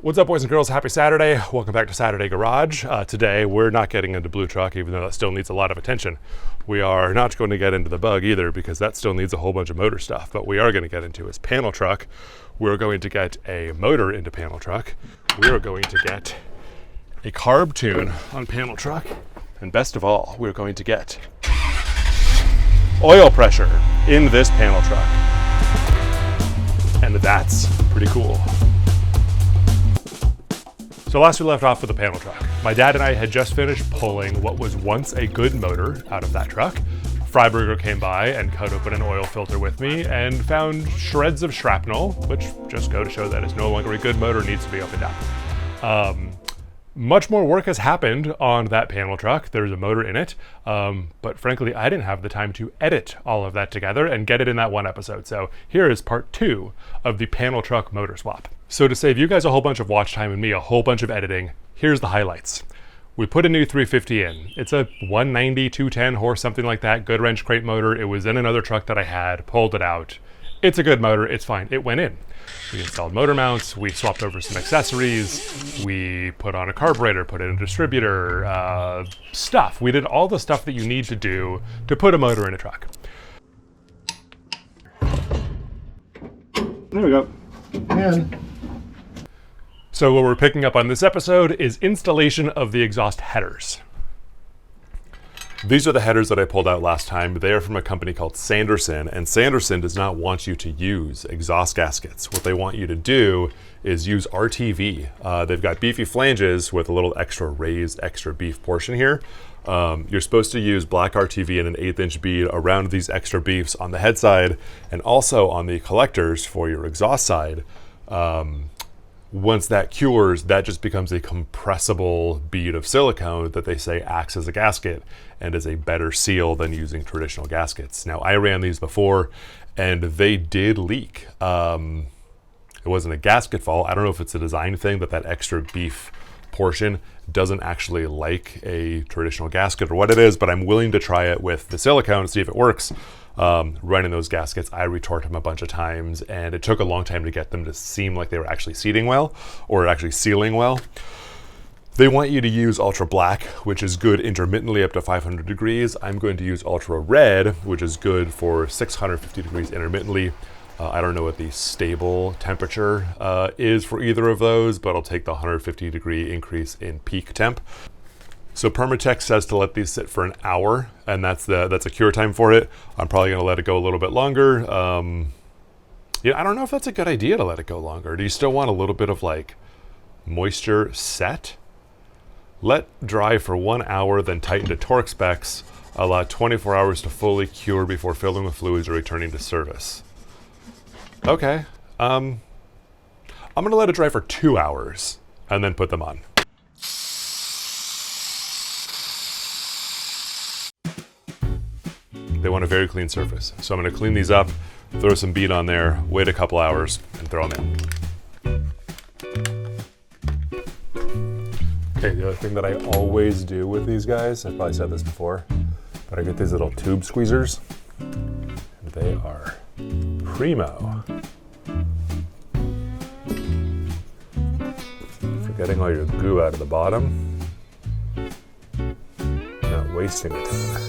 What's up, boys and girls? Happy Saturday. Welcome back to Saturday Garage. Today, we're not getting into Blue Truck, even though that still needs a lot of attention. We are not going to get into the Bug either, because that still needs a whole bunch of motor stuff. But we are going to get into is Panel Truck. We're going to get a motor into Panel Truck. We are going to get a carb tune on Panel Truck. And best of all, we're going to get oil pressure in this Panel Truck. And that's pretty cool. So last we left off with the Panel Truck. My dad and I had just finished pulling what was once a good motor out of that truck. Freiberger came by and cut open an oil filter with me and found shreds of shrapnel, which just go to show that it's no longer a good motor, needs to be opened up. Much more work has happened on that Panel Truck. There's a motor in it, but frankly, I didn't have the time to edit all of that together and get it in that one episode. So here is part 2 of the Panel Truck motor swap. So to save you guys a whole bunch of watch time and me a whole bunch of editing, here's the highlights. We put a new 350 in. It's a 190, 210 horse, something like that, good wrench crate motor. It was in another truck that I had, pulled it out. It's a good motor, it's fine, it went in. We installed motor mounts, we swapped over some accessories, we put on a carburetor, put in a distributor, stuff. We did all the stuff that you need to do to put a motor in a truck. There we go. And so what we're picking up on this episode is installation of the exhaust headers. These are the headers that I pulled out last time. They are from a company called Sanderson, and Sanderson does not want you to use exhaust gaskets. What they want you to do is use RTV. They've got beefy flanges with a little extra raised, extra beef portion here. You're supposed to use black RTV and an 1/8 inch bead around these extra beefs on the head side and also on the collectors for your exhaust side. Once that cures, that just becomes a compressible bead of silicone that they say acts as a gasket and is a better seal than using traditional gaskets. Now, I ran these before and they did leak. It wasn't a gasket fault. I don't know if it's a design thing that extra beef portion doesn't actually like a traditional gasket or what it is, but I'm willing to try it with the silicone to see if it works. Running those gaskets, I retorqued them a bunch of times and it took a long time to get them to seem like they were actually seating well or actually sealing well. They want you to use ultra black, which is good intermittently up to 500 degrees. I'm going to use ultra red, which is good for 650 degrees intermittently. I don't know what the stable temperature is for either of those, but I'll take the 150 degree increase in peak temp. So Permatech says to let these sit for an hour, and that's a cure time for it. I'm probably gonna let it go a little bit longer. Yeah, I don't know if that's a good idea to let it go longer. Do you still want a little bit of like moisture set? Let dry for 1 hour, then tighten to torque specs. Allow 24 hours to fully cure before filling with fluids or returning to service. Okay, I'm gonna let it dry for 2 hours and then put them on. They want a very clean surface. So I'm gonna clean these up, throw some bead on there, wait a couple hours, and throw them in. Okay, the other thing that I always do with these guys, I've probably said this before, but I get these little tube squeezers, and they are primo. For getting all your goo out of the bottom, not wasting a ton.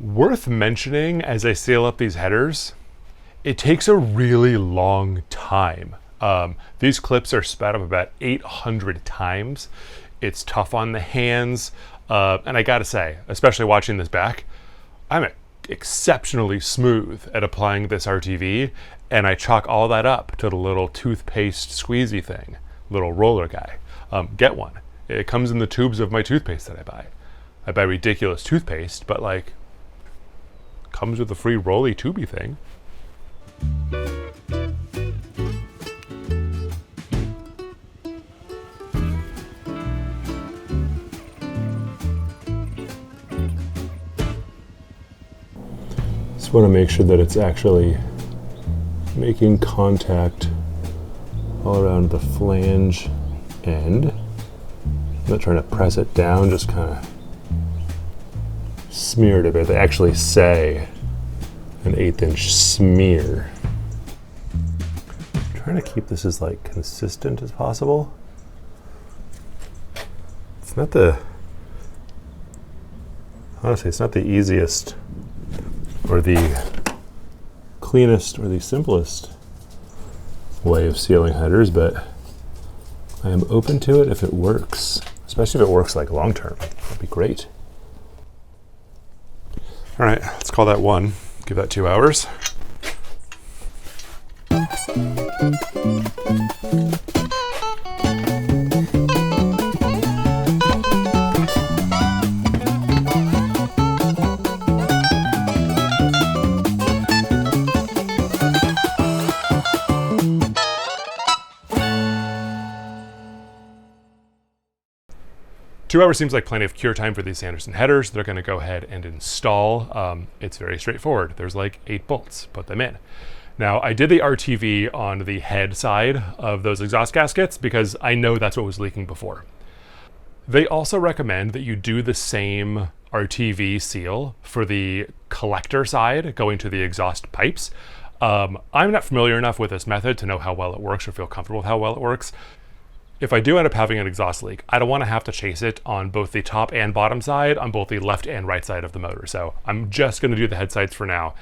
Worth mentioning as I seal up these headers, it takes a really long time. These clips are sped up about 800 times. It's tough on the hands. And I gotta say, especially watching this back, I'm exceptionally smooth at applying this RTV, and I chalk all that up to the little toothpaste squeezy thing, little roller guy. Get one. It comes in the tubes of my toothpaste that I buy. I buy ridiculous toothpaste, but like, comes with a free rolly tubey thing. Just want to make sure that it's actually making contact all around the flange end. I'm not trying to press it down, just kind of smear it a bit. They actually say an 1/8 inch smear. I'm trying to keep this as like consistent as possible. It's not honestly, it's not the easiest or the cleanest or the simplest way of sealing headers, but I am open to it if it works, especially if it works like long term. That'd be great. All right, let's call that 1. Give that 2 hours. Two hours seems like plenty of cure time for these Sanderson headers. They're going to go ahead and install. It's very straightforward. There's like 8 bolts. Put them in. Now, I did the RTV on the head side of those exhaust gaskets because I know that's what was leaking before. They also recommend that you do the same RTV seal for the collector side going to the exhaust pipes. I'm not familiar enough with this method to know how well it works or feel comfortable with how well it works. If I do end up having an exhaust leak, I don't want to have to chase it on both the top and bottom side, on both the left and right side of the motor. So I'm just going to do the head sides for now.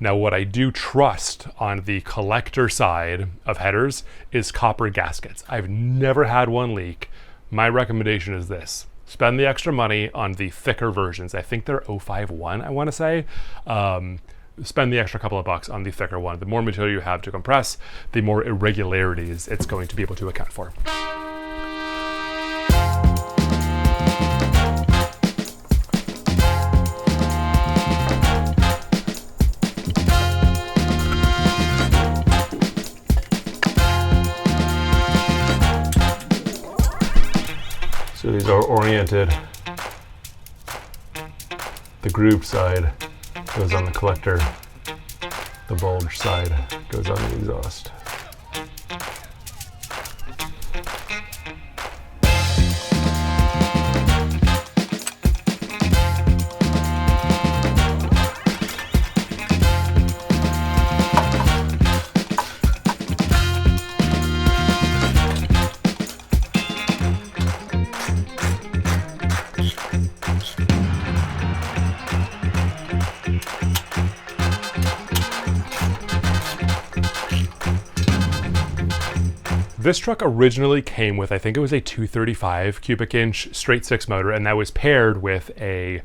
Now, what I do trust on the collector side of headers is copper gaskets. I've never had one leak. My recommendation is this: spend the extra money on the thicker versions. I think they're 051, I want to say. Spend the extra couple of bucks on the thicker one. The more material you have to compress, the more irregularities it's going to be able to account for. So these are oriented. The groove side goes on the collector. The bulge side goes on the exhaust. This truck originally came with, I think it was a 235 cubic inch straight 6 motor, and that was paired with a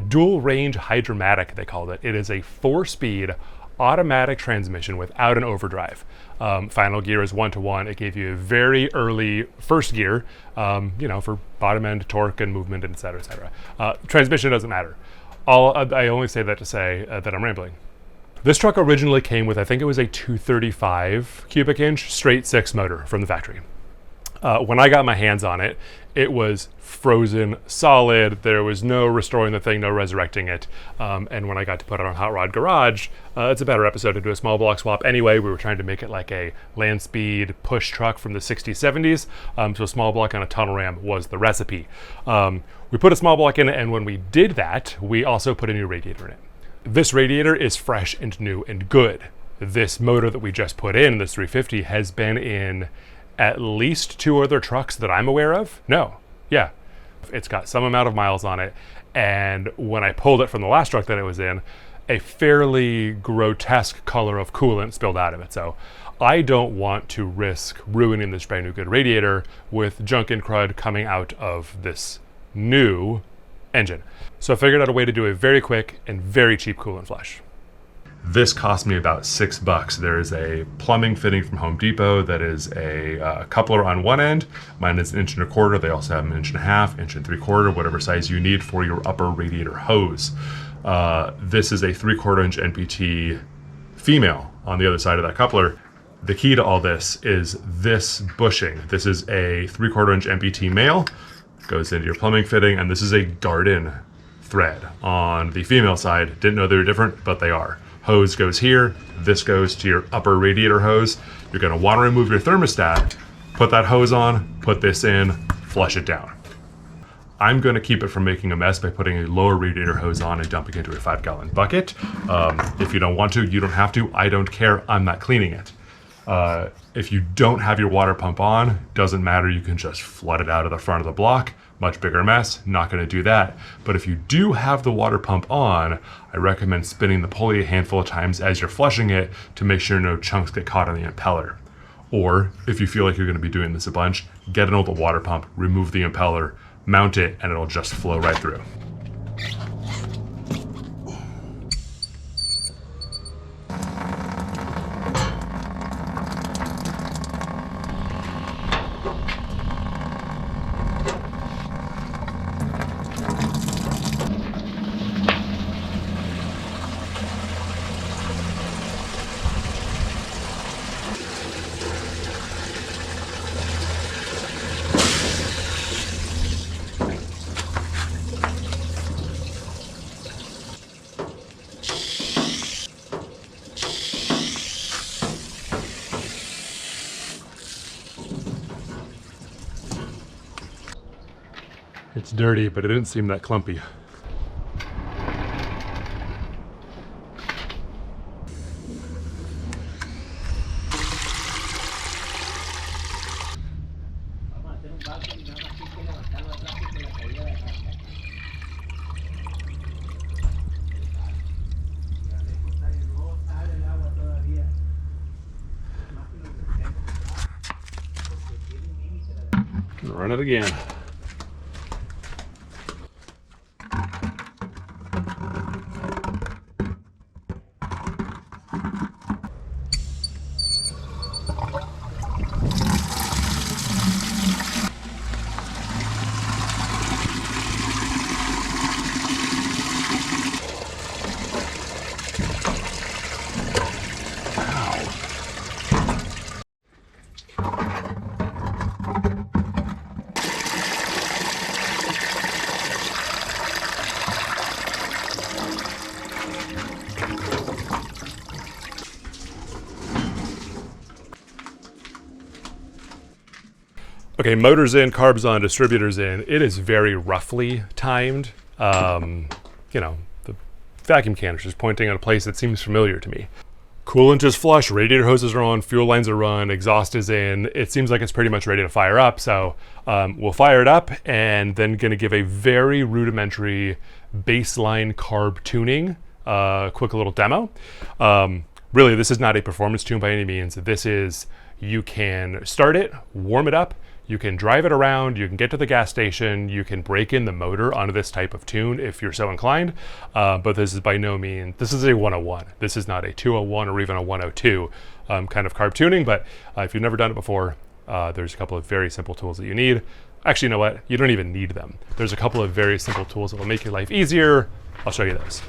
dual range hydromatic, they called it. It is a 4-speed automatic transmission without an overdrive. Final gear is 1-to-1. It gave you a very early first gear, for bottom end torque and movement, et cetera, et cetera. Transmission doesn't matter. I only say that to say that I'm rambling. This truck originally came with, I think it was a 235 cubic inch straight 6 motor from the factory. When I got my hands on it, it was frozen solid. There was no restoring the thing, no resurrecting it. And when I got to put it on Hot Rod Garage, it's a better episode to do a small block swap. Anyway, we were trying to make it like a land speed push truck from the 60s, 70s. So a small block on a tunnel ram was the recipe. We put a small block in it, and when we did that, we also put a new radiator in it. This radiator is fresh and new and good. This motor that we just put in, this 350, has been in at least 2 other trucks that I'm aware of. No, yeah. It's got some amount of miles on it. And when I pulled it from the last truck that it was in, a fairly grotesque color of coolant spilled out of it. So I don't want to risk ruining this brand new good radiator with junk and crud coming out of this new engine. So I figured out a way to do a very quick and very cheap coolant flush. This cost me about $6. There is a plumbing fitting from Home Depot that is a coupler on one end. Mine is 1.25 inches. They also have 1.5 inches, 1.75 inches, whatever size you need for your upper radiator hose. This is a 3/4 inch NPT female on the other side of that coupler. The key to all this is this bushing. This is a 3/4 inch NPT male. Goes into your plumbing fitting, and this is a garden thread. On the female side, didn't know they were different, but they are. Hose goes here, this goes to your upper radiator hose. You're gonna wanna remove your thermostat, put that hose on, put this in, flush it down. I'm gonna keep it from making a mess by putting a lower radiator hose on and dumping into a 5-gallon bucket. If you don't want to, you don't have to. I don't care, I'm not cleaning it. If you don't have your water pump on, doesn't matter, you can just flood it out of the front of the block. Much bigger mess, not gonna do that. But if you do have the water pump on, I recommend spinning the pulley a handful of times as you're flushing it to make sure no chunks get caught on the impeller. Or if you feel like you're gonna be doing this a bunch, get an old water pump, remove the impeller, mount it, and it'll just flow right through. It's dirty, but it didn't seem that clumpy. Run it again. Okay, motor's in, carb's on, distributor's in. It is very roughly timed. You know, the vacuum canister is pointing at a place that seems familiar to me. Coolant is flush, radiator hoses are on, fuel lines are run, exhaust is in. It seems like it's pretty much ready to fire up. So we'll fire it up and then gonna give a very rudimentary baseline carb tuning, quick little demo. Really, this is not a performance tune by any means. This is, you can start it, warm it up, you can drive it around, you can get to the gas station, you can break in the motor onto this type of tune if you're so inclined, but this is by no means, this is a 101. This is not a 201 or even a 102 kind of carb tuning, but if you've never done it before, there's a couple of very simple tools that you need. Actually, you know what? You don't even need them. There's a couple of very simple tools that will make your life easier. I'll show you those.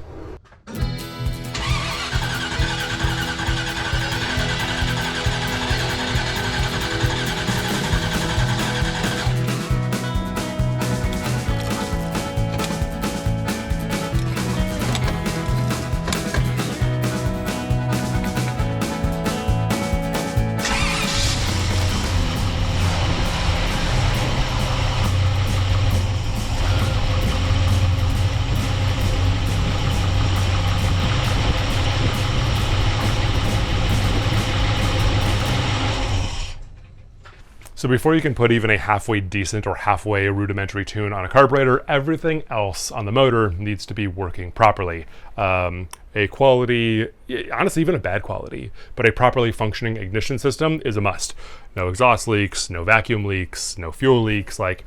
So before you can put even a halfway decent or halfway rudimentary tune on a carburetor, everything else on the motor needs to be working properly. A quality, honestly even a bad quality, but a properly functioning ignition system is a must. No exhaust leaks, no vacuum leaks, no fuel leaks. Like,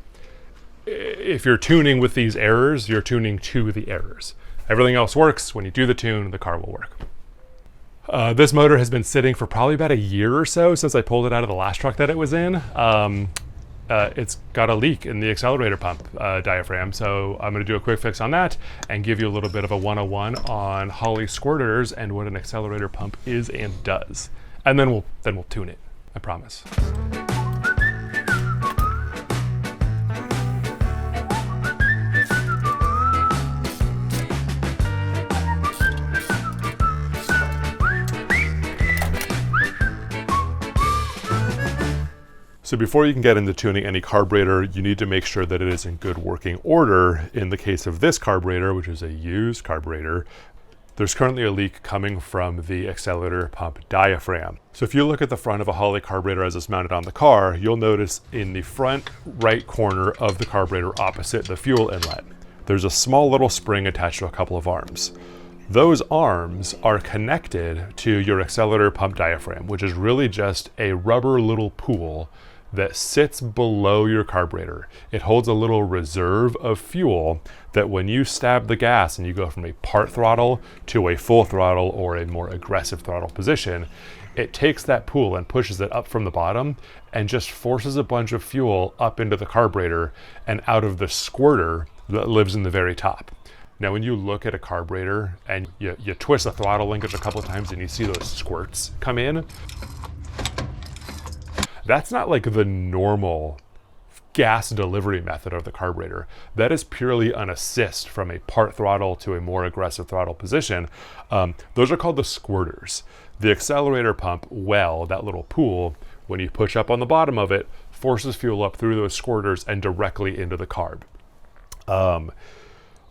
if you're tuning with these errors, you're tuning to the errors. Everything else works. When you do the tune, the car will work. This motor has been sitting for probably about a year or so since I pulled it out of the last truck that it was in. It's got a leak in the accelerator pump diaphragm, so I'm going to do a quick fix on that and give you a little bit of a 101 on Holley squirters and what an accelerator pump is and does. And then we'll tune it, I promise. So before you can get into tuning any carburetor, you need to make sure that it is in good working order. In the case of this carburetor, which is a used carburetor, there's currently a leak coming from the accelerator pump diaphragm. So if you look at the front of a Holley carburetor as it's mounted on the car, you'll notice in the front right corner of the carburetor opposite the fuel inlet, there's a small little spring attached to a couple of arms. Those arms are connected to your accelerator pump diaphragm, which is really just a rubber little pool that sits below your carburetor. It holds a little reserve of fuel that when you stab the gas and you go from a part throttle to a full throttle or a more aggressive throttle position, it takes that pool and pushes it up from the bottom and just forces a bunch of fuel up into the carburetor and out of the squirter that lives in the very top. Now, when you look at a carburetor and you twist the throttle linkage a couple of times and you see those squirts come in, that's not like the normal gas delivery method of the carburetor. That is purely an assist from a part throttle to a more aggressive throttle position. Those are called the squirters. The accelerator pump well, that little pool, when you push up on the bottom of it, forces fuel up through those squirters and directly into the carb.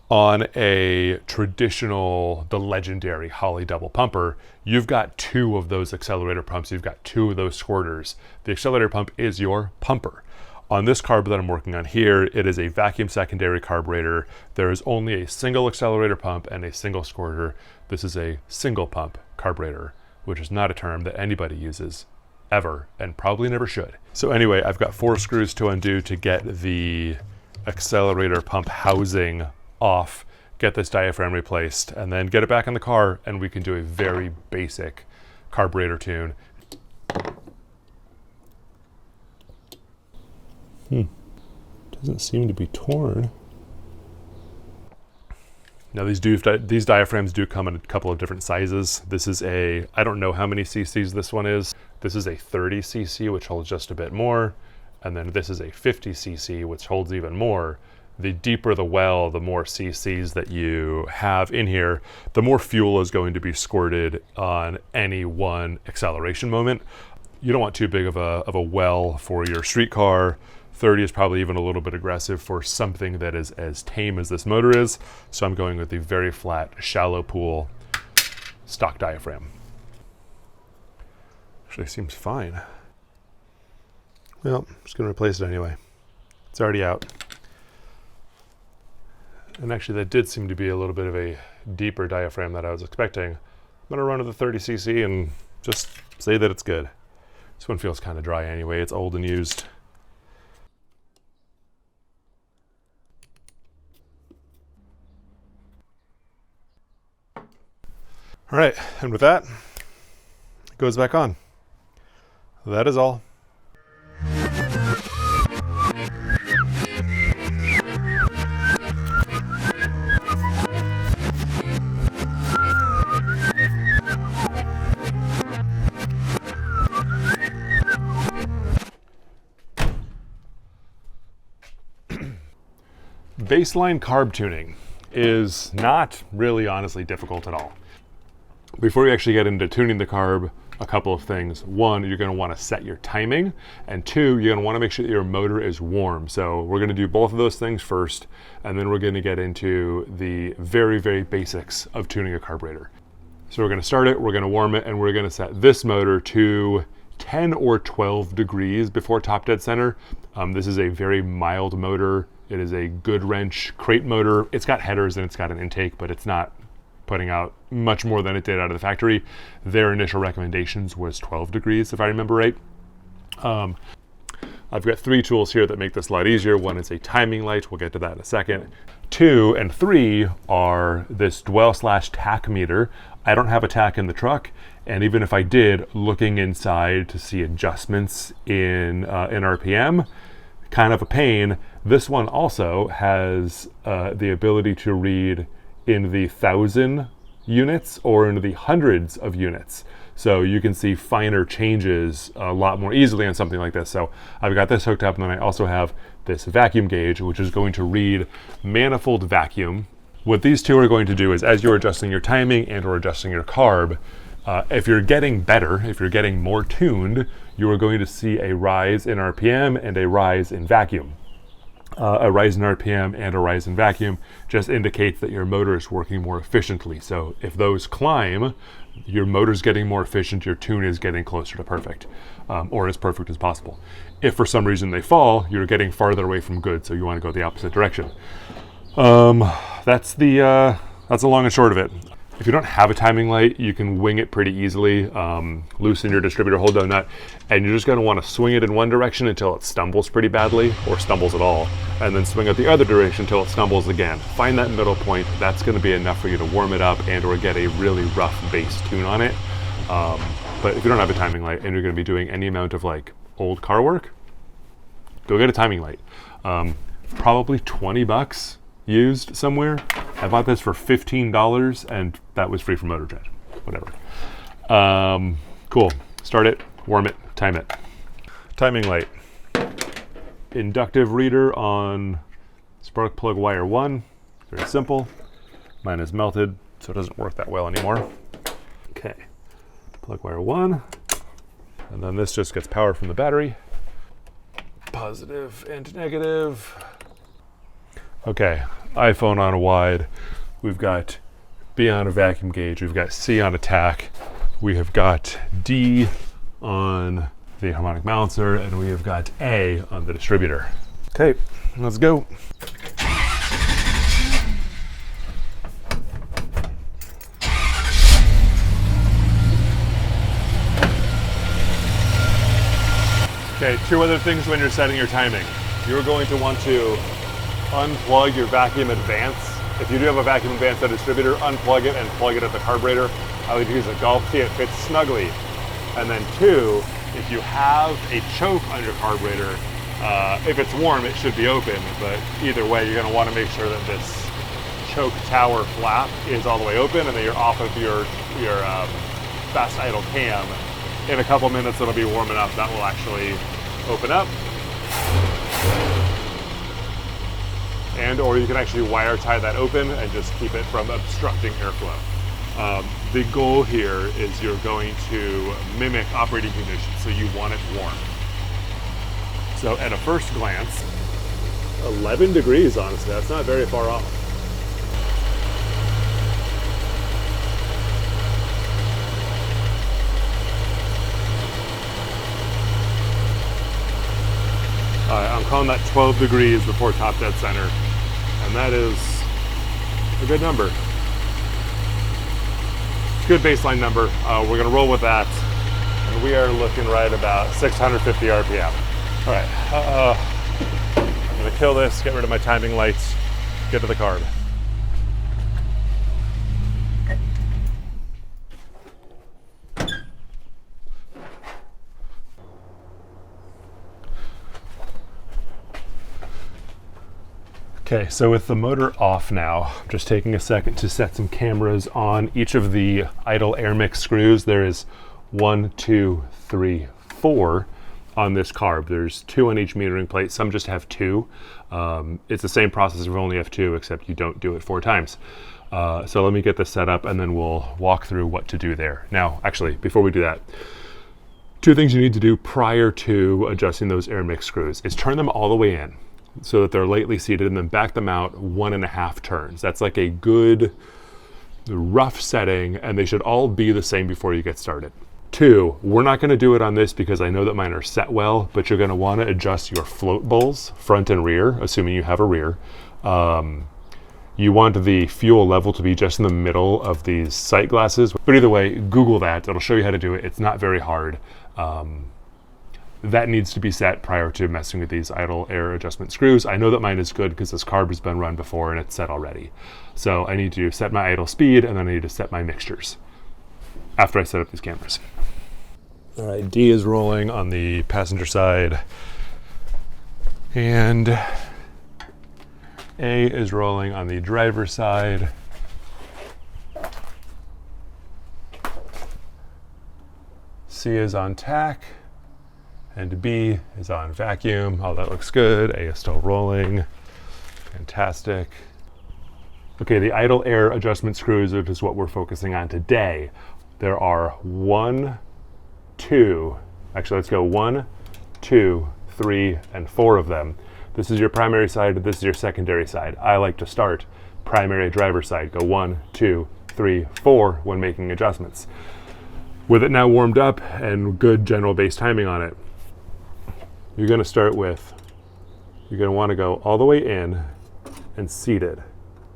On a traditional, the legendary Holley double pumper, you've got two of those accelerator pumps, you've got two of those squirters. The accelerator pump is your pumper. On this carb that I'm working on here, it is a vacuum secondary carburetor. There is only a single accelerator pump and a single squirter. This is a single pump carburetor, which is not a term that anybody uses ever and probably never should. So anyway, I've got 4 screws to undo to get the accelerator pump housing off, get this diaphragm replaced, and then get it back in the car and we can do a very basic carburetor tune. Doesn't seem to be torn. Now these diaphragms do come in a couple of different sizes. This is I don't know how many cc's this one is. This is a 30 cc, which holds just a bit more. And then this is a 50 cc, which holds even more. The deeper the well, the more cc's that you have in here, the more fuel is going to be squirted on any one acceleration moment. You don't want too big of a well for your street car. 30 is probably even a little bit aggressive for something that is as tame as this motor is. So I'm going with the very flat, shallow pool stock diaphragm. Actually seems fine. Well, I'm just gonna replace it anyway. It's already out. And actually that did seem to be a little bit of a deeper diaphragm that I was expecting. I'm gonna run to the 30 cc and just say that it's good. This one feels kind of dry anyway. It's old and used. All right, and with that, it goes back on. That is all. Baseline carb tuning is not really honestly difficult at all. Before you actually get into tuning the carb, a couple of things. One, you're going to want to set your timing, and two, you're going to want to make sure that your motor is warm. So we're going to do both of those things first, and then we're going to get into the very, very basics of tuning a carburetor. So we're going to start it, we're going to warm it, and we're going to set this motor to 10 or 12 degrees before top dead center. This is a very mild motor. It is a good wrench crate motor. It's got headers and it's got an intake, but it's not putting out much more than it did out of the factory. Their initial recommendations was 12 degrees, if I remember right. I've got 3 tools here that make this a lot easier. One is a timing light. We'll get to that in a second. 2 and 3 are this dwell/tach meter. I don't have a tach in the truck, and even if I did, looking inside to see adjustments in RPM, kind of a pain. This one also has the ability to read in the 1,000 units or in the hundreds of units. So you can see finer changes a lot more easily on something like this. So I've got this hooked up, and then I also have this vacuum gauge, which is going to read manifold vacuum. What these two are going to do is, as you're adjusting your timing and or adjusting your carb, if you're getting better, if you're getting more tuned, you are going to see a rise in RPM and a rise in vacuum. A rise in RPM and a rise in vacuum just indicates that your motor is working more efficiently. So if those climb, your motor's getting more efficient, your tune is getting closer to perfect, or as perfect as possible. If for some reason they fall, you're getting farther away from good, so you want to go the opposite direction. That's the long and short of it. If you don't have a timing light, you can wing it pretty easily. Loosen your distributor hold down nut, and you're just going to want to swing it in one direction until it stumbles pretty badly, or stumbles at all, and then swing it the other direction until it stumbles again. Find that middle point. That's going to be enough for you to warm it up and or get a really rough bass tune on it. But if you don't have a timing light and you're going to be doing any amount of like old car work, go get a timing light. Probably 20 bucks used somewhere. I bought this for $15 and that was free from MotorJet. Whatever. Cool. Start it, warm it, time it. Timing light. Inductive reader on spark plug wire 1. Very simple. Mine is melted, so it doesn't work that well anymore. Okay. Plug wire 1. And then this just gets power from the battery. Positive and negative. Okay, iPhone on a wide. We've got B on a vacuum gauge. We've got C on attack. We have got D on the harmonic balancer, and we have got A on the distributor. Okay, let's go. Okay, 2 other things when you're setting your timing. You're going to want to unplug your vacuum advance. If you do have a vacuum advance at a distributor, unplug it and plug it at the carburetor. I like to use a golf tee, it fits snugly. And then 2, if you have a choke on your carburetor, if it's warm, it should be open, but either way, you're gonna wanna make sure that this choke tower flap is all the way open and that you're off of your fast idle cam. In a couple minutes, it'll be warm enough that will actually open up. And or you can actually wire tie that open and just keep it from obstructing airflow. The goal here is you're going to mimic operating conditions, so you want it warm. So at a first glance, 11 degrees, honestly, that's not very far off. I'm calling that 12 degrees before top dead center, and that is a good number. It's a good baseline number. We're gonna roll with that, and we are looking right about 650 RPM. All right, I'm gonna kill this, get rid of my timing lights, get to the carb. Okay, so with the motor off now, I'm just taking a second to set some cameras on each of the idle air mix screws. There is 1, 2, 3, 4 on this carb. There's 2 on each metering plate. Some just have 2. It's the same process if you only have 2, except you don't do it 4 times. So let me get this set up and then we'll walk through what to do there. Now, actually, before we do that, 2 things you need to do prior to adjusting those air mix screws is turn them all the way in, so that they're lightly seated, and then back them out 1.5 turns. That's like a good rough setting, and they should all be the same before you get started. 2, we're not gonna do it on this because I know that mine are set well, but you're gonna wanna adjust your float bowls, front and rear, assuming you have a rear. You want the fuel level to be just in the middle of these sight glasses, but either way, Google that, it'll show you how to do it. It's not very hard. That needs to be set prior to messing with these idle air adjustment screws. I know that mine is good because this carb has been run before and it's set already. So I need to set my idle speed and then I need to set my mixtures after I set up these cameras. All right, D is rolling on the passenger side and A is rolling on the driver's side. C is on tack. And B is on vacuum. Oh, that looks good. A is still rolling. Fantastic. Okay, the idle air adjustment screws, which is what we're focusing on today. There are 1, 2, Actually, let's go 1, 2, 3, and 4 of them. This is your primary side, this is your secondary side. I like to start primary driver side. Go 1, 2, 3, 4 when making adjustments. With it now warmed up and good general base timing on it, you're going to start with, you're going to want to go all the way in and seated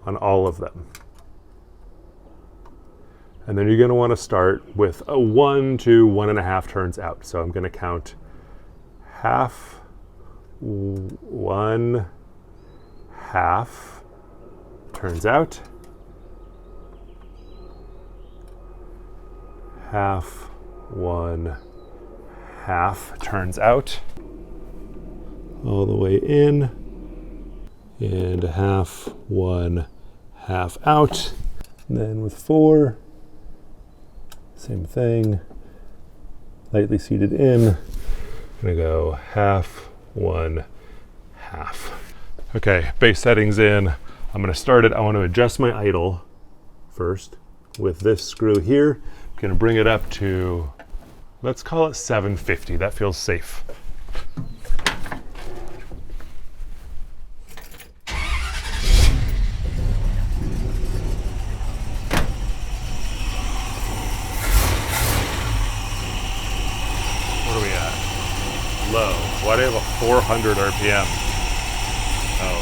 on all of them. And then you're going to want to start with a 1 to 1.5 turns out. So I'm going to count half, 1, half turns out, half, 1, half turns out, all the way in, and half, 1, half out. And then with 4, same thing, lightly seated in. I'm gonna go half, 1, half. Okay, base settings in. I'm gonna start it. I want to adjust my idle first with this screw here. I'm gonna bring it up to, let's call it 750. That feels safe. Low. Why do I have a 400 RPM? Oh.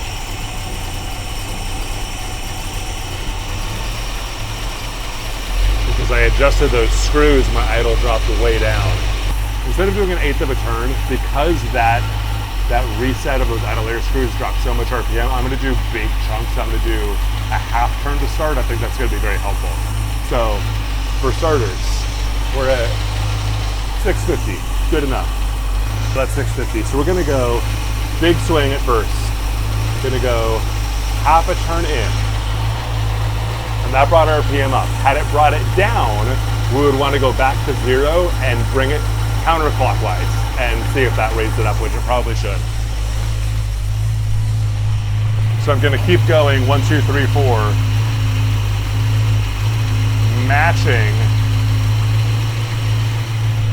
Because I adjusted those screws, my idle dropped way down. Instead of doing an 1/8 of a turn, because that reset of those idle air screws dropped so much RPM, I'm going to do big chunks. I'm going to do a half turn to start. I think that's going to be very helpful. So, for starters, we're at 650. Good enough. So that's 650. So we're gonna go big swing at first. Gonna go half a turn in. And that brought RPM up. Had it brought it down, we would want to go back to 0 and bring it counterclockwise and see if that raised it up, which it probably should. So I'm gonna keep going, 1, 2, 3, 4. Matching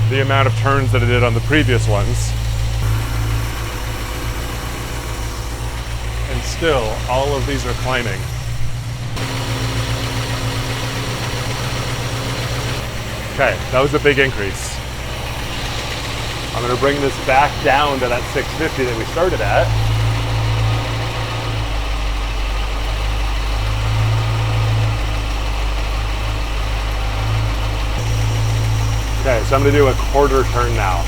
the amount of turns that I did on the previous ones. And still, all of these are climbing. Okay, that was a big increase. I'm gonna bring this back down to that 650 that we started at. Okay, so I'm gonna do a quarter turn now.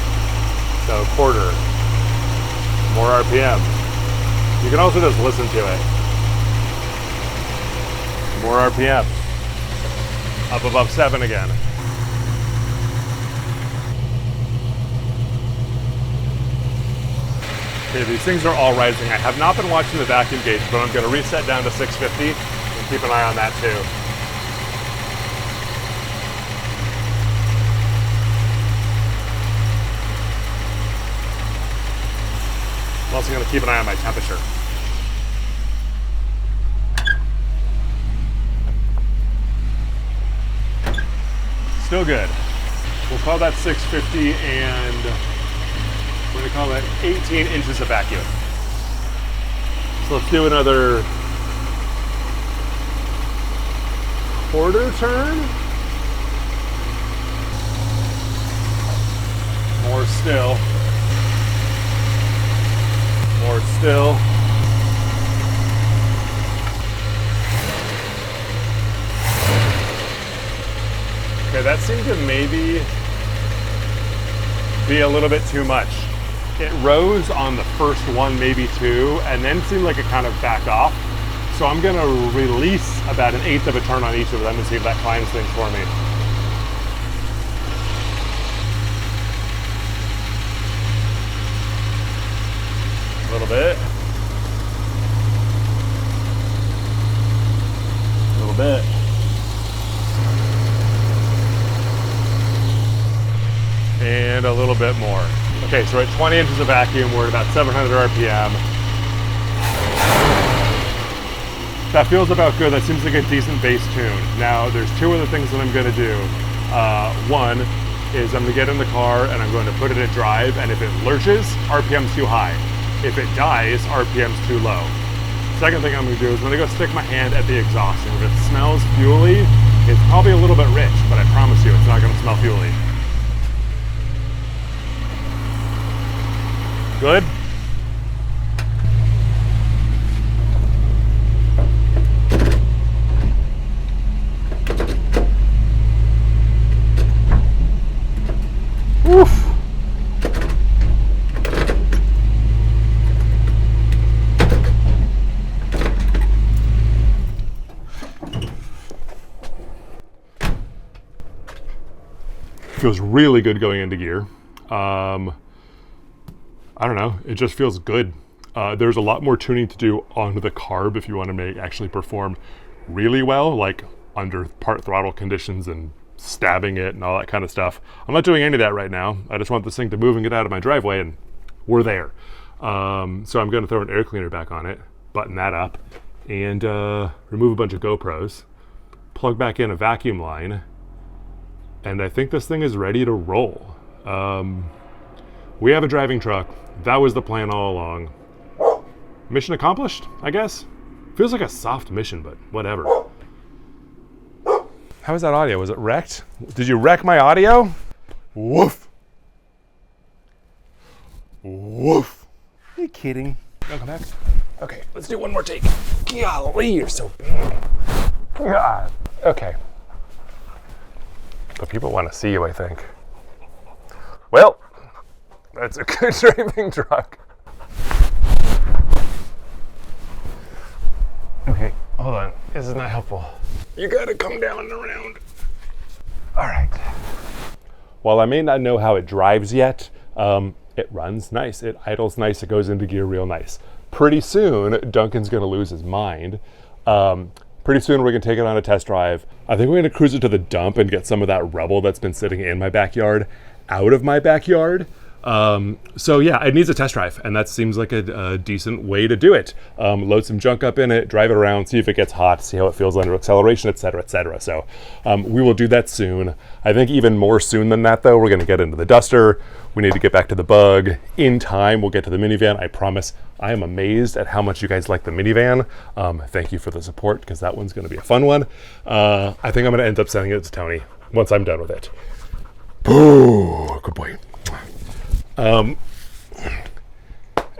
So quarter, more RPM. You can also just listen to it. More RPM. Up above 7 again. Okay, these things are all rising. I have not been watching the vacuum gauge, but I'm gonna reset down to 650 and keep an eye on that too. I'm also going to keep an eye on my temperature. Still good. We'll call that 650 and we're going to call that 18 inches of vacuum. So let's do another quarter turn. More still. More still. Okay, that seemed to maybe be a little bit too much. It rose on the first one, maybe 2, and then seemed like it kind of backed off. So I'm gonna release about an 1/8 of a turn on each of them and see if that climbs things for me. A little bit. A little bit. And a little bit more. Okay, so we're at 20 inches of vacuum. We're at about 700 RPM. That feels about good. That seems like a decent bass tune. Now, there's 2 other things that I'm gonna do. One, is I'm gonna get in the car and I'm going to put it in drive, and if it lurches, RPM's too high. If it dies, RPM's too low. Second thing I'm gonna do is I'm gonna go stick my hand at the exhaust, and if it smells fuely, it's probably a little bit rich, but I promise you it's not gonna smell fuely. Good? Oof. Feels really good going into gear. I don't know, it just feels good. There's a lot more tuning to do on the carb if you want to actually perform really well, like under part throttle conditions and stabbing it and all that kind of stuff. I'm not doing any of that right now. I just want this thing to move and get out of my driveway, and we're there. So I'm going to throw an air cleaner back on it, button that up, and remove a bunch of GoPros, plug back in a vacuum line, and I think this thing is ready to roll. We have a driving truck. That was the plan all along. Mission accomplished, I guess. Feels like a soft mission, but whatever. How was that audio? Was it wrecked? Did you wreck my audio? Woof. Woof. Are you kidding? Wanna come back? Okay, let's do one more take. Golly, you're so big. God. Okay. But people want to see you, I think. Well, that's a good driving truck. Okay, hold on. This is not helpful. You gotta come down and around. All right. While I may not know how it drives yet, it runs nice, it idles nice, it goes into gear real nice. Pretty soon, Duncan's gonna lose his mind. Pretty soon we're gonna take it on a test drive. I think we're gonna cruise it to the dump and get some of that rubble that's been sitting in my backyard out of my backyard. So yeah, it needs a test drive, and that seems like a decent way to do it. Load some junk up in it, drive it around, see if it gets hot, see how it feels under acceleration, etc., etc. So we will do that soon. I think even more soon than that, though, we're going to get into the Duster. We need to get back to the Bug. In time, we'll get to the minivan. I promise. I am amazed at how much you guys like the minivan. Thank you for the support, because that one's going to be a fun one. I think I'm going to end up sending it to Tony once I'm done with it. Boo! Good boy.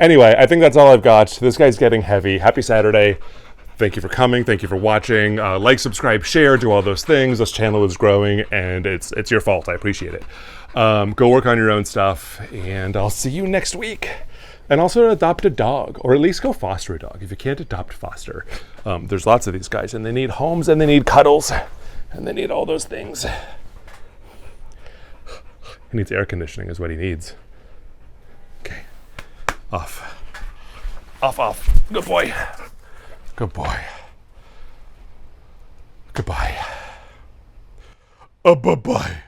Anyway, I think that's all I've got. This guy's getting heavy. Happy Saturday. Thank you for coming. Thank you for watching. Like, subscribe, share, do all those things. This channel is growing, and it's your fault. I appreciate it. Go work on your own stuff, and I'll see you next week. And also adopt a dog, or at least go foster a dog. If you can't adopt, foster. There's lots of these guys, and they need homes, and they need cuddles, and they need all those things. He needs air conditioning is what he needs. Okay. Off. Off, off. Good boy. Good boy. Goodbye. Bye-bye.